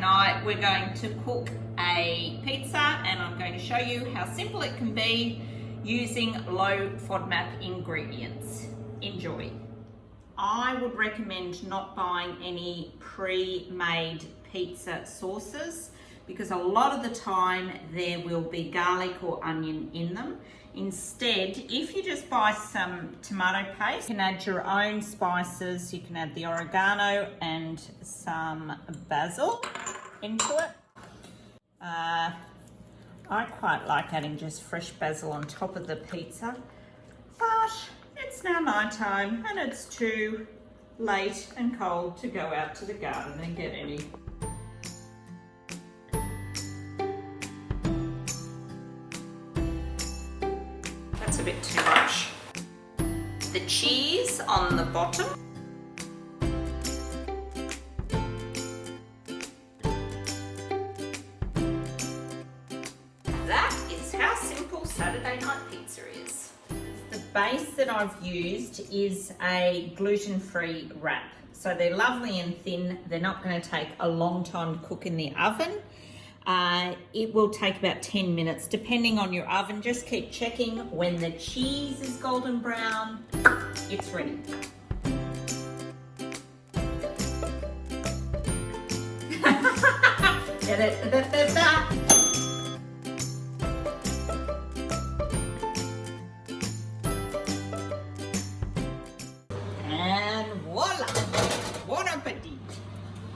night we're going to cook a pizza, and I'm going to show you how simple it can be using low FODMAP ingredients. Enjoy. I would recommend not buying any pre-made pizza sauces because a lot of the time there will be garlic or onion in them. Instead, if you just buy some tomato paste, you can add your own spices. You can add the oregano and some basil into it. I quite like adding just fresh basil on top of the pizza, but it's now night time and it's too late and cold to go out to the garden and get any. That's a bit too much. The cheese on the bottom. That is how simple Saturday night pizza is. The base that I've used is a gluten-free wrap. So they're lovely and thin. They're not going to take a long time to cook in the oven. It will take about 10 minutes depending on your oven. Just keep checking. When the cheese is golden brown, it's ready. And voila! Bon appetit!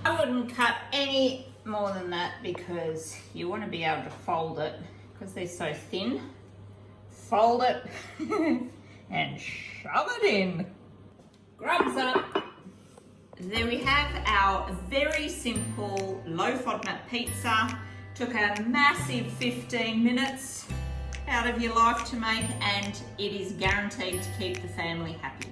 I wouldn't cut any more than that because you want to be able to fold it because they're so thin. Fold it and shove it in. Grubs up. There we have our very simple low FODMAP pizza. Took a massive 15 minutes out of your life to make, and it is guaranteed to keep the family happy.